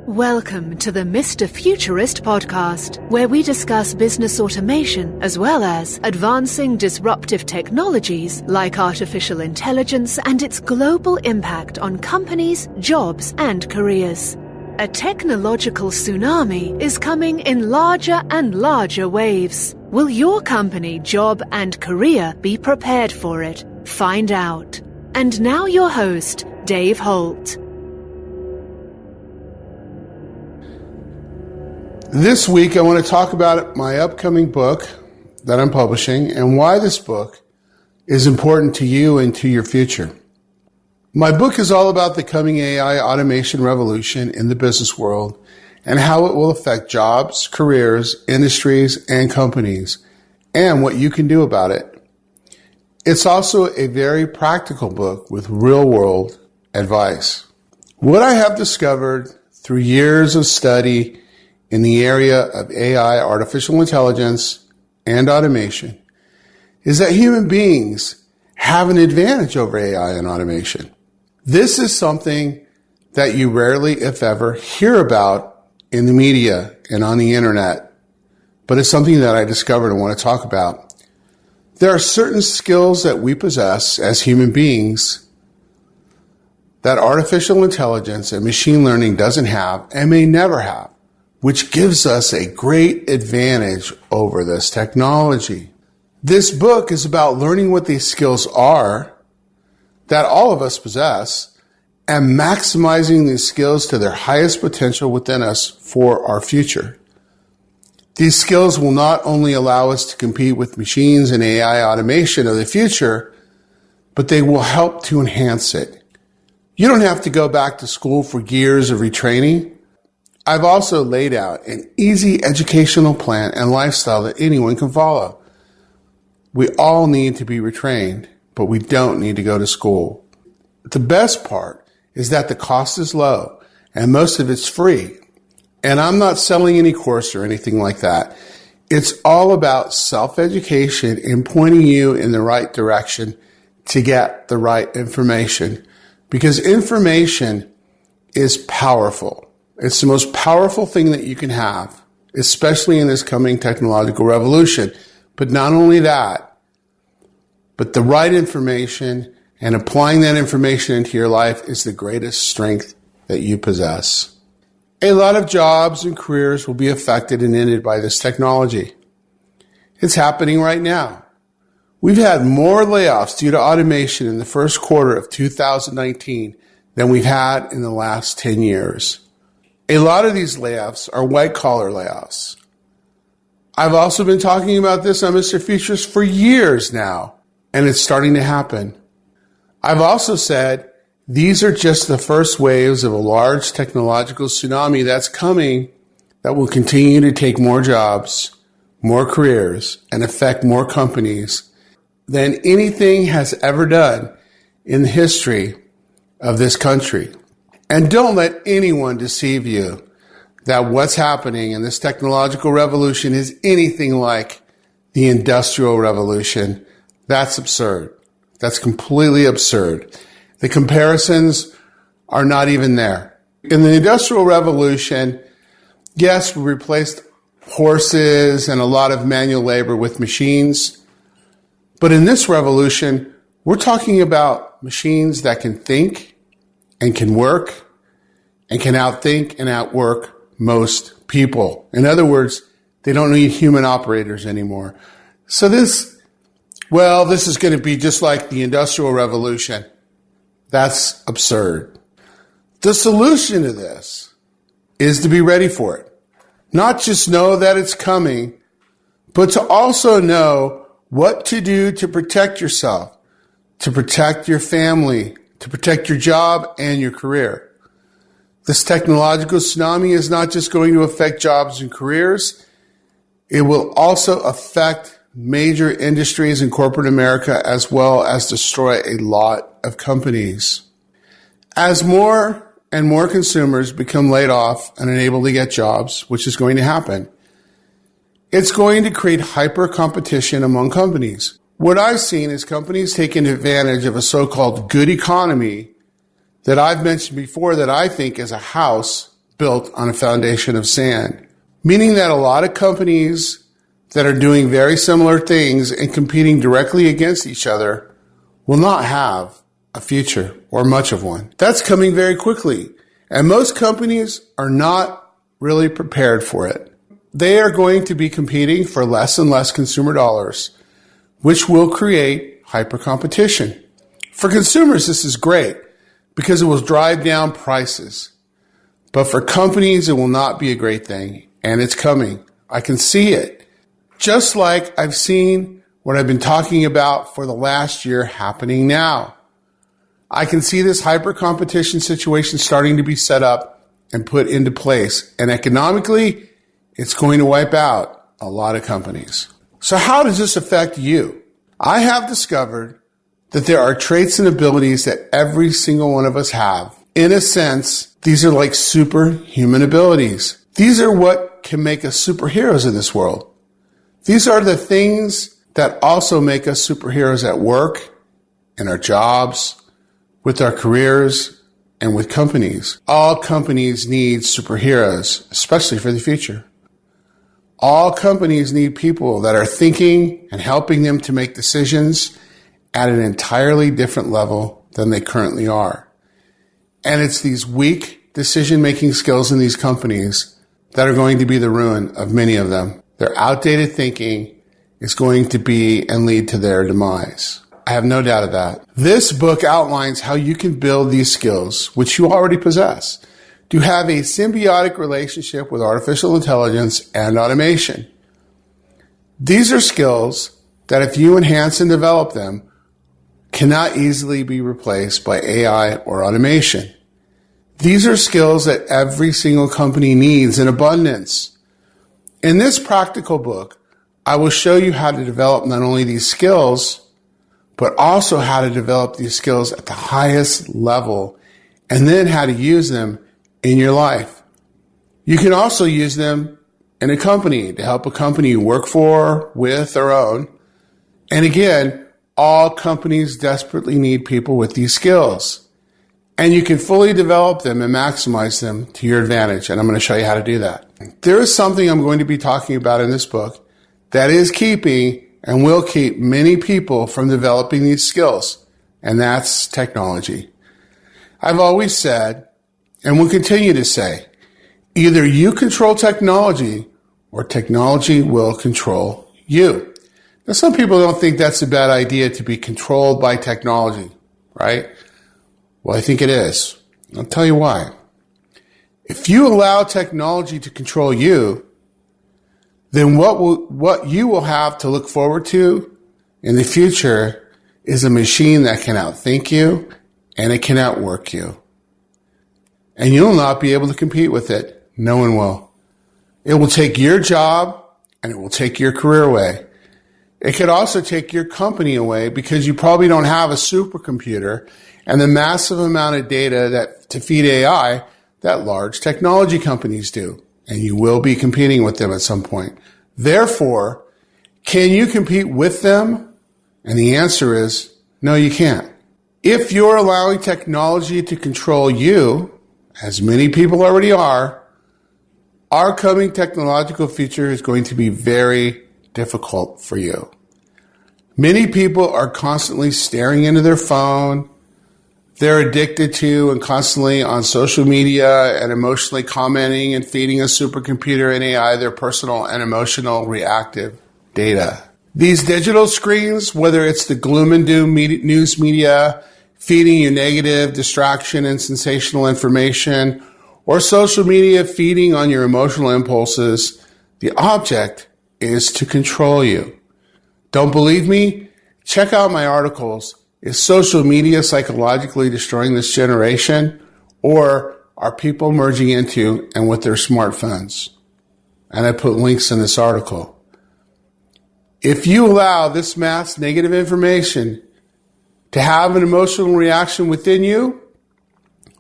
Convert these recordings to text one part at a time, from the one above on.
Welcome to the Mr. Futurist podcast, where we discuss business automation as well as advancing disruptive technologies like artificial intelligence and its global impact on companies, jobs, and careers. A technological tsunami is coming in larger and larger waves. Will your company, job, and career be prepared for it? Find out. And now your host, Dave Holt. This week, I want to talk about my upcoming book that I'm publishing and why this book is important to you and to your future. My book is all about the coming AI automation revolution in the business world and how it will affect jobs, careers, industries, and companies, and what you can do about it. It's also a very practical book with real-world advice. What I have discovered through years of study in the area of AI, artificial intelligence, and automation is that human beings have an advantage over AI and automation. This is something that you rarely, if ever, hear about in the media and on the internet, but it's something that I discovered and want to talk about. There are certain skills that we possess as human beings that artificial intelligence and machine learning doesn't have and may never have, which gives us a great advantage over this technology. This book is about learning what these skills are that all of us possess and maximizing these skills to their highest potential within us for our future. These skills will not only allow us to compete with machines and AI automation of the future, but they will help to enhance it. You don't have to go back to school for years of retraining. I've also laid out an easy educational plan and lifestyle that anyone can follow. We all need to be retrained, but we don't need to go to school. The best part is that the cost is low and most of it's free. And I'm not selling any course or anything like that. It's all about self-education and pointing you in the right direction to get the right information, because information is powerful. It's the most powerful thing that you can have, especially in this coming technological revolution. But not only that, but the right information and applying that information into your life is the greatest strength that you possess. A lot of jobs and careers will be affected and ended by this technology. It's happening right now. We've had more layoffs due to automation in the first quarter of 2019 than we've had in the last 10 years. A lot of these layoffs are white-collar layoffs. I've also been talking about this on Mr. Futurist for years now, and it's starting to happen. I've also said these are just the first waves of a large technological tsunami that's coming that will continue to take more jobs, more careers, and affect more companies than anything has ever done in the history of this country. And don't let anyone deceive you that what's happening in this technological revolution is anything like the Industrial Revolution. That's absurd. That's completely absurd. The comparisons are not even there. In the Industrial Revolution, yes, we replaced horses and a lot of manual labor with machines. But in this revolution, we're talking about machines that can think and can work and can outthink and outwork most people. In other words, they don't need human operators anymore. So this is going to be just like the Industrial Revolution. That's absurd. The solution to this is to be ready for it. Not just know that it's coming, but to also know what to do to protect yourself, to protect your family, to protect your job and your career. This technological tsunami is not just going to affect jobs and careers. It will also affect major industries in corporate America, as well as destroy a lot of companies. As more and more consumers become laid off and unable to get jobs, which is going to happen, it's going to create hyper competition among companies. What I've seen is companies taking advantage of a so-called good economy that I've mentioned before that I think is a house built on a foundation of sand, meaning that a lot of companies that are doing very similar things and competing directly against each other will not have a future or much of one. That's coming very quickly, and most companies are not really prepared for it. They are going to be competing for less and less consumer dollars, which will create hyper competition. For consumers, this is great because it will drive down prices. But for companies, it will not be a great thing, and it's coming. I can see it. Just like I've seen what I've been talking about for the last year happening now. I can see this hyper competition situation starting to be set up and put into place. And economically, it's going to wipe out a lot of companies. So how does this affect you? I have discovered that there are traits and abilities that every single one of us have. In a sense, these are like superhuman abilities. These are what can make us superheroes in this world. These are the things that also make us superheroes at work, in our jobs, with our careers, and with companies. All companies need superheroes, especially for the future. All companies need people that are thinking and helping them to make decisions at an entirely different level than they currently are. And it's these weak decision-making skills in these companies that are going to be the ruin of many of them. Their outdated thinking is going to be and lead to their demise. I have no doubt of that. This book outlines how you can build these skills, which you already possess, to have a symbiotic relationship with artificial intelligence and automation. These are skills that if you enhance and develop them, cannot easily be replaced by AI or automation. These are skills that every single company needs in abundance. In this practical book, I will show you how to develop not only these skills, but also how to develop these skills at the highest level, and then how to use them in your life. You can also use them in a company to help a company you work for, with, or own. And again, all companies desperately need people with these skills. And you can fully develop them and maximize them to your advantage. And I'm going to show you how to do that. There is something I'm going to be talking about in this book that is keeping and will keep many people from developing these skills. And that's technology. I've always said, and will continue to say, either you control technology or technology will control you. Now, some people don't think that's a bad idea to be controlled by technology, right? Well, I think it is. I'll tell you why. If you allow technology to control you, then what you will have to look forward to in the future is a machine that can outthink you and it can outwork you. And you'll not be able to compete with it. No one will. It will take your job and it will take your career away. It could also take your company away because you probably don't have a supercomputer and the massive amount of data that to feed AI that large technology companies do. And you will be competing with them at some point. Therefore, can you compete with them? And the answer is no, you can't. If you're allowing technology to control you, as many people already are, our coming technological future is going to be very difficult for you. Many people are constantly staring into their phone. They're addicted to and constantly on social media and emotionally commenting and feeding a supercomputer and AI their personal and emotional reactive data. These digital screens, whether it's the gloom and doom news media feeding you negative distraction and sensational information, or social media feeding on your emotional impulses, the object is to control you. Don't believe me? Check out my articles. Is social media psychologically destroying this generation, or are people merging into and with their smartphones? And I put links in this article. If you allow this mass negative information to have an emotional reaction within you,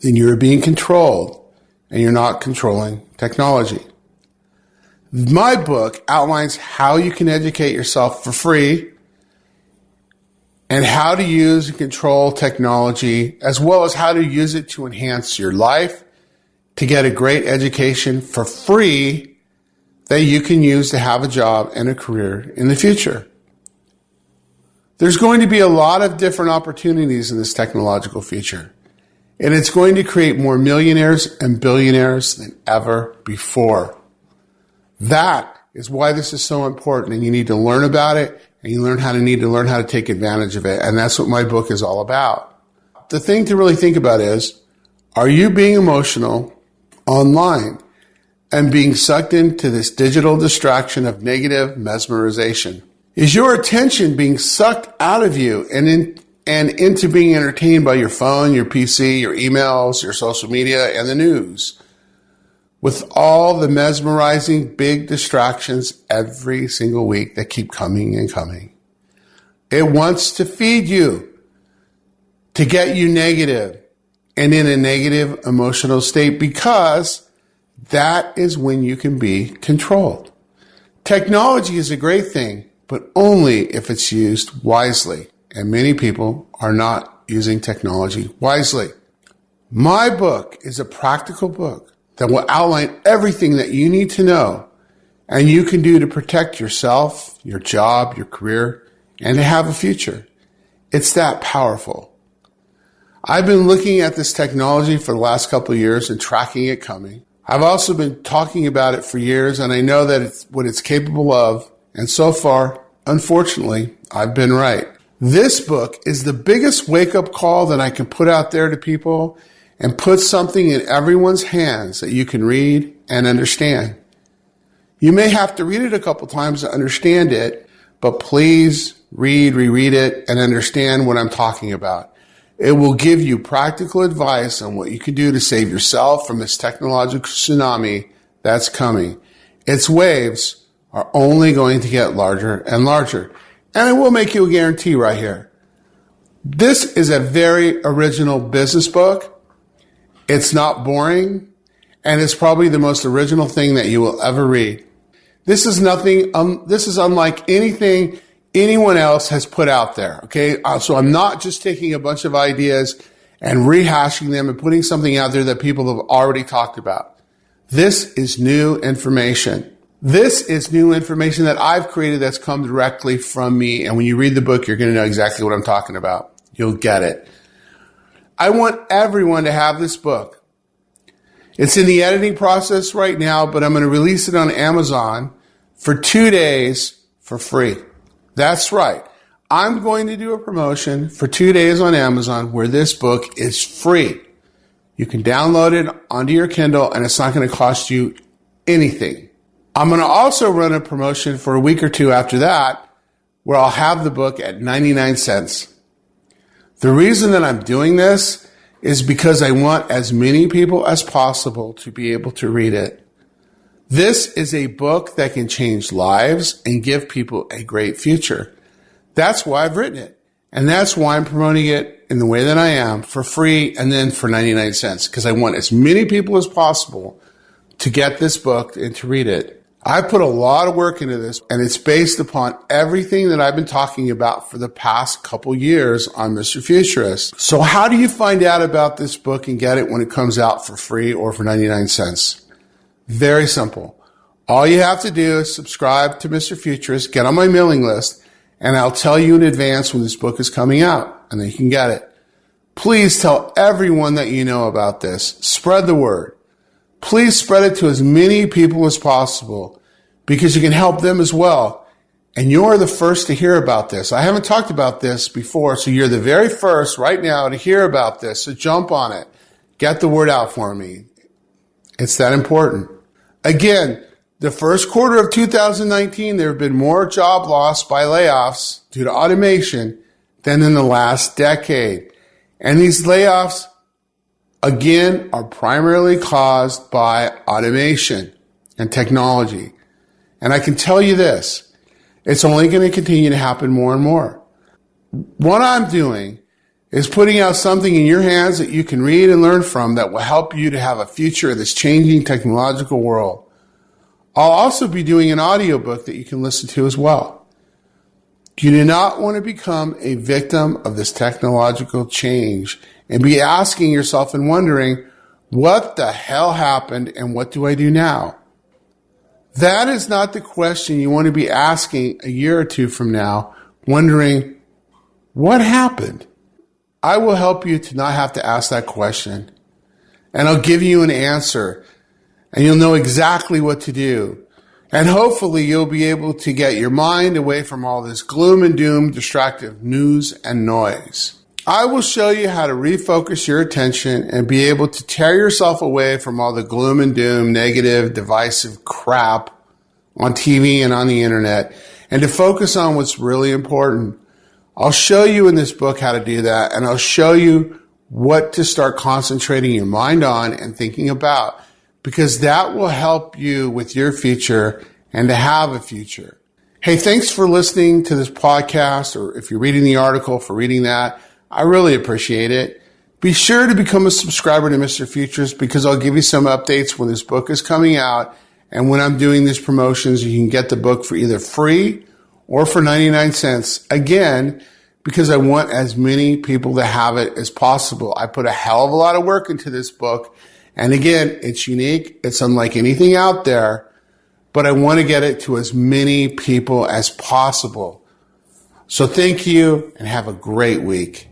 then you're being controlled and you're not controlling technology. My book outlines how you can educate yourself for free and how to use and control technology, as well as how to use it to enhance your life to get a great education for free that you can use to have a job and a career in the future. There's going to be a lot of different opportunities in this technological future, and it's going to create more millionaires and billionaires than ever before. That is why this is so important, and you need to learn about it, and you need to learn how to take advantage of it, and that's what my book is all about. The thing to really think about is, are you being emotional online and being sucked into this digital distraction of negative mesmerization? Is your attention being sucked out of you and into being entertained by your phone, your PC, your emails, your social media, and the news, with all the mesmerizing big distractions every single week that keep coming and coming? It wants to feed you, to get you negative and in a negative emotional state, because that is when you can be controlled. Technology is a great thing, but only if it's used wisely. And many people are not using technology wisely. My book is a practical book that will outline everything that you need to know and you can do to protect yourself, your job, your career, and to have a future. It's that powerful. I've been looking at this technology for the last couple of years and tracking it coming. I've also been talking about it for years, and I know that it's what it's capable of. And so far, unfortunately, I've been right. This book is the biggest wake-up call that I can put out there to people and put something in everyone's hands that you can read and understand. You may have to read it a couple times to understand it, but please reread it, and understand what I'm talking about. It will give you practical advice on what you can do to save yourself from this technological tsunami that's coming. Its waves are only going to get larger and larger. And I will make you a guarantee right here. This is a very original business book. It's not boring, and it's probably the most original thing that you will ever read. This is unlike anything anyone else has put out there. Okay. So I'm not just taking a bunch of ideas and rehashing them and putting something out there that people have already talked about. This is new information. This is new information that I've created that's come directly from me. And when you read the book, you're going to know exactly what I'm talking about. You'll get it. I want everyone to have this book. It's in the editing process right now, but I'm going to release it on Amazon for 2 days for free. That's right. I'm going to do a promotion for 2 days on Amazon where this book is free. You can download it onto your Kindle, and it's not going to cost you anything. I'm going to also run a promotion for a week or two after that where I'll have the book at 99 cents. The reason that I'm doing this is because I want as many people as possible to be able to read it. This is a book that can change lives and give people a great future. That's why I've written it. And that's why I'm promoting it in the way that I am, for free and then for 99 cents, because I want as many people as possible to get this book and to read it. I put a lot of work into this, and it's based upon everything that I've been talking about for the past couple years on Mr. Futurist. So how do you find out about this book and get it when it comes out for free or for 99 cents? Very simple. All you have to do is subscribe to Mr. Futurist, get on my mailing list, and I'll tell you in advance when this book is coming out, and then you can get it. Please tell everyone that you know about this. Spread the word. Please spread it to as many people as possible, because you can help them as well. And you're the first to hear about this. I haven't talked about this before, so you're the very first right now to hear about this. So jump on it. Get the word out for me. It's that important. Again, the first quarter of 2019, there have been more job loss by layoffs due to automation than in the last decade. And these layoffs, again, are primarily caused by automation and technology. And I can tell you this, it's only going to continue to happen more and more. What I'm doing is putting out something in your hands that you can read and learn from that will help you to have a future in this changing technological world. I'll also be doing an audiobook that you can listen to as well. You do not want to become a victim of this technological change and be asking yourself and wondering, What the hell happened and what do I do now? That is not the question you want to be asking a year or two from now, wondering, what happened? I will help you to not have to ask that question. And I'll give you an answer. And you'll know exactly what to do. And hopefully you'll be able to get your mind away from all this gloom and doom, distractive news and noise. I will show you how to refocus your attention and be able to tear yourself away from all the gloom and doom, negative, divisive crap on TV and on the internet, and to focus on what's really important. I'll show you in this book how to do that, and I'll show you what to start concentrating your mind on and thinking about, because that will help you with your future and to have a future. Hey, thanks for listening to this podcast, or if you're reading the article, for reading that. I really appreciate it. Be sure to become a subscriber to Mr. Futurist, because I'll give you some updates when this book is coming out and when I'm doing these promotions. You can get the book for either free or for 99 cents. Again, because I want as many people to have it as possible. I put a hell of a lot of work into this book. And again, it's unique. It's unlike anything out there, but I want to get it to as many people as possible. So thank you and have a great week.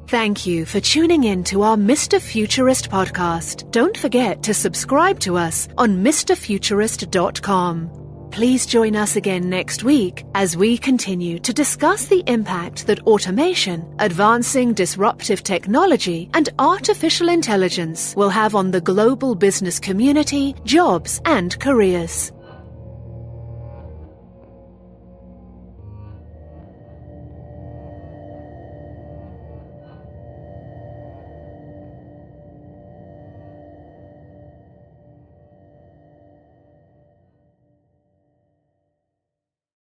Thank you for tuning in to our Mr. Futurist podcast. Don't forget to subscribe to us on MrFuturist.com. Please join us again next week as we continue to discuss the impact that automation, advancing disruptive technology, and artificial intelligence will have on the global business community, jobs, and careers.